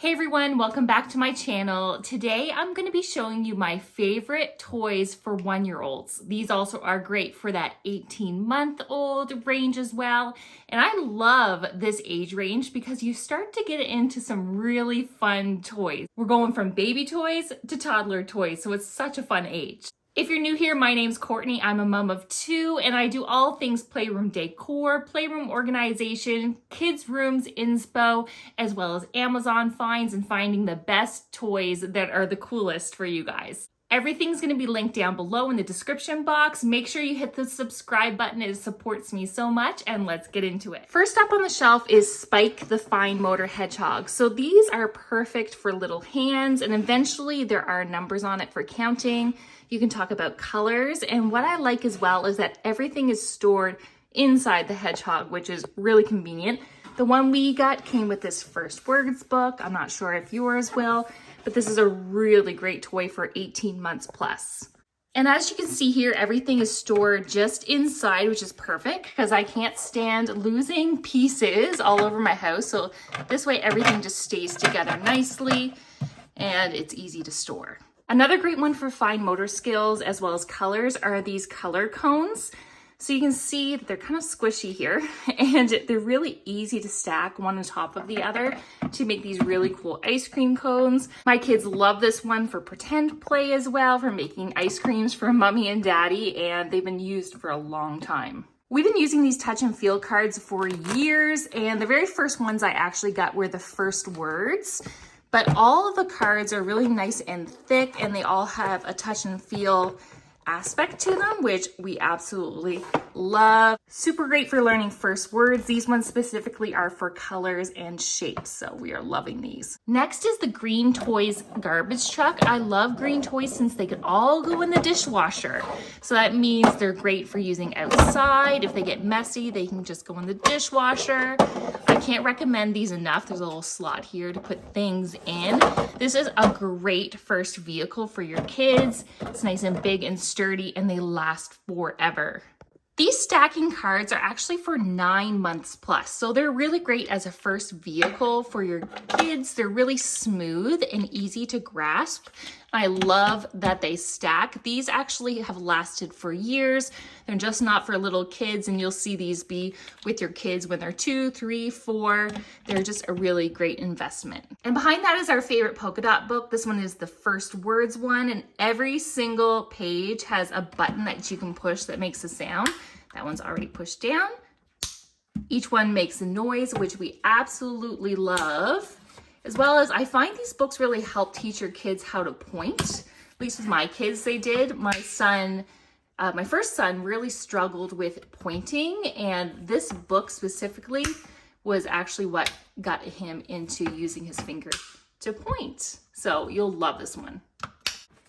Hey everyone, welcome back to my channel. Today I'm going to be showing you my favorite toys for 1-year-olds. These also are great for that 18-month-old range as well. And I love this age range because you start to get into some really fun toys. We're going from baby toys to toddler toys, so it's such a fun age. If you're new here, my name's Courtney. I'm a mom of 2 and I do all things Playroom decor, Playroom organization, kids rooms inspo, as well as Amazon finds and finding the best toys that are the coolest for you guys. Everything's going to be linked down below in the description box. Make sure you hit the subscribe button. It supports me so much, and let's get into it. First up on the shelf is Spike the Fine Motor Hedgehog. So these are perfect for little hands, and eventually there are numbers on it for counting. You can talk about colors, and what I like as well is that everything is stored inside the hedgehog, which is really convenient. The one we got came with this first words book. I'm not sure if yours will, but this is a really great toy for 18 months plus. And as you can see here, everything is stored just inside, which is perfect because I can't stand losing pieces all over my house. So this way everything just stays together nicely and it's easy to store. Another great one for fine motor skills as well as colors are these color cones. So you can see that they're kind of squishy here and they're really easy to stack one on top of the other to make these really cool ice cream cones. My kids love this one for pretend play as well, for making ice creams for mommy and daddy, and they've been used for a long time. We've been using these touch and feel cards for years, and the very first ones I actually got were the first words. But all of the cards are really nice and thick, and they all have a touch and feel aspect to them, which we absolutely love. Super great for learning first words. These ones specifically are for colors and shapes, so we are loving these. Next is the Green Toys garbage truck. I love green toys since they could all go in the dishwasher. So that means they're great for using outside. If they get messy, they can just go in the dishwasher. I can't recommend these enough. There's a little slot here to put things in. This is a great first vehicle for your kids. It's nice and big and sturdy, and they last forever. These stacking cards are actually for 9 months plus, so they're really great as a first vehicle for your kids. They're really smooth and easy to grasp. I love that they stack. These actually have lasted for years. They're just not for little kids, and you'll see these be with your kids when they're 2, 3, 4. They're just a really great investment. And behind that is our favorite polka dot book. This one is the first words one, and every single page has a button that you can push that makes a sound. That one's already pushed down. Each one makes a noise, which we absolutely love. As well as I find these books really help teach your kids how to point. At least with my kids, they did. My first son really struggled with pointing, and this book specifically was actually what got him into using his finger to point. So you'll love this one.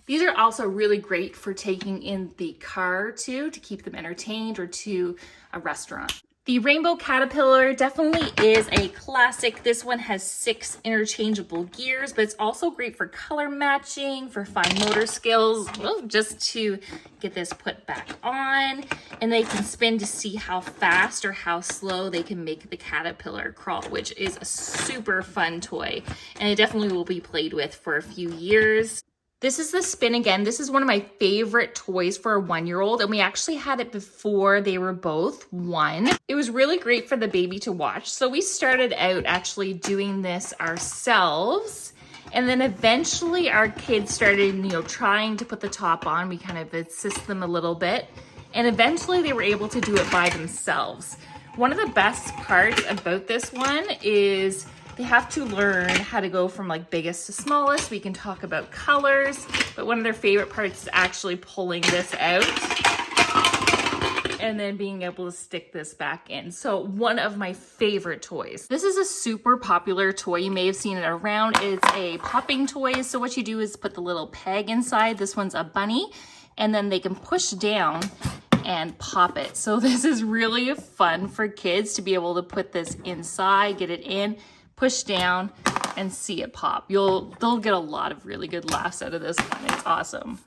These are also really great for taking in the car too, to keep them entertained, or to a restaurant. The Rainbow Caterpillar definitely is a classic. This one has 6 interchangeable gears, but it's also great for color matching, for fine motor skills, well, just to get this put back on. And they can spin to see how fast or how slow they can make the caterpillar crawl, which is a super fun toy. And it definitely will be played with for a few years. This is the Spin Again. This is one of my favorite toys for a 1-year-old, and we actually had it before they were both 1. It was really great for the baby to watch. So we started out actually doing this ourselves, and then eventually our kids started, trying to put the top on. We kind of assist them a little bit, and eventually they were able to do it by themselves. One of the best parts about this one is they have to learn how to go from like biggest to smallest. We can talk about colors, but one of their favorite parts is actually pulling this out and then being able to stick this back in. So one of my favorite toys. This is a super popular toy. You may have seen it around. It's a popping toy. So what you do is put the little peg inside. This one's a bunny, and then they can push down and pop it. So this is really fun for kids to be able to put this inside, get it in, push down, and see it pop. They'll get a lot of really good laughs out of this one. It's awesome.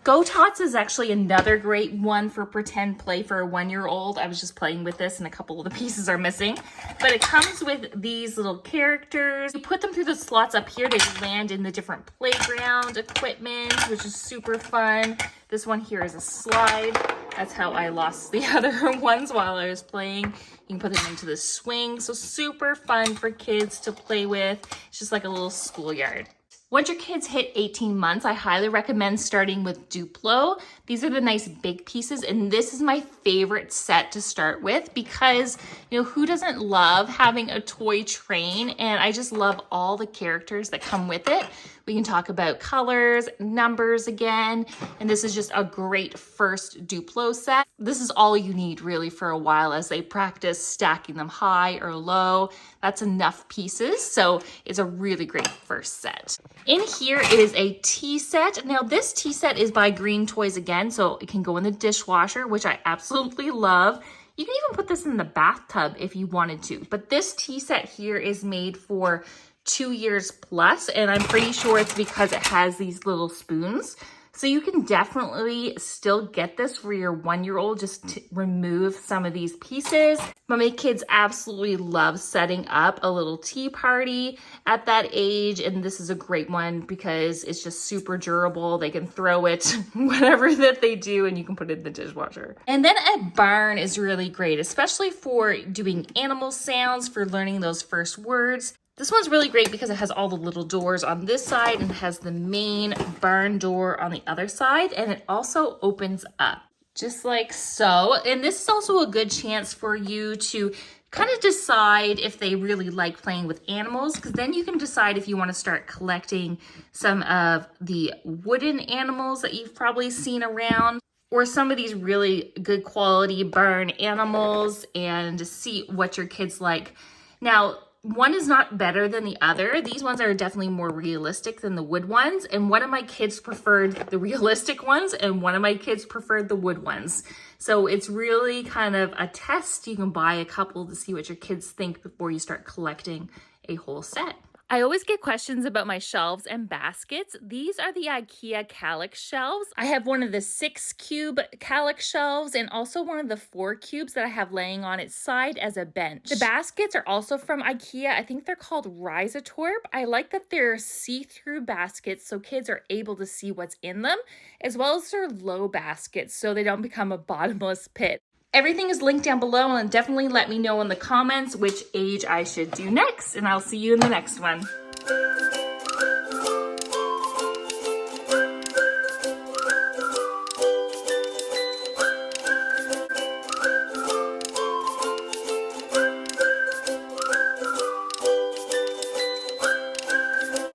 Go Tots is actually another great one for pretend play for a 1-year-old. I was just playing with this and a couple of the pieces are missing. But it comes with these little characters. You put them through the slots up here. They land in the different playground equipment, which is super fun. This one here is a slide. That's how I lost the other ones while I was playing. You can put them into the swing. So super fun for kids to play with. It's just like a little schoolyard. Once your kids hit 18 months, I highly recommend starting with Duplo. These are the nice big pieces, and this is my favorite set to start with because, you know, who doesn't love having a toy train? And I just love all the characters that come with it. We can talk about colors, numbers again, and this is just a great first Duplo set. This is all you need really for a while as they practice stacking them high or low. That's enough pieces, so it's a really great first set. In here is a tea set. Now this tea set is by Green Toys again, so it can go in the dishwasher, which I absolutely love. You can even put this in the bathtub if you wanted to, but this tea set here is made for 2 years plus, and I'm pretty sure it's because it has these little spoons. So you can definitely still get this for your 1-year-old, just to remove some of these pieces. But my kids absolutely love setting up a little tea party at that age, and this is a great one because it's just super durable. They can throw it, whatever that they do, and you can put it in the dishwasher. And then a barn is really great, especially for doing animal sounds, for learning those first words. This one's really great because it has all the little doors on this side and has the main barn door on the other side, and it also opens up just like so. And this is also a good chance for you to kind of decide if they really like playing with animals, because then you can decide if you want to start collecting some of the wooden animals that you've probably seen around, or some of these really good quality barn animals, and see what your kids like. Now, one is not better than the other. These ones are definitely more realistic than the wood ones. And one of my kids preferred the realistic ones, and one of my kids preferred the wood ones. So it's really kind of a test. You can buy a couple to see what your kids think before you start collecting a whole set. I always get questions about my shelves and baskets. These are the IKEA Kallax shelves. I have one of the 6-cube Kallax shelves and also one of the 4 cubes that I have laying on its side as a bench. The baskets are also from IKEA. I think they're called Risatorp. I like that they're see-through baskets so kids are able to see what's in them, as well as they're low baskets so they don't become a bottomless pit. Everything is linked down below, and definitely let me know in the comments which age I should do next, and I'll see you in the next one.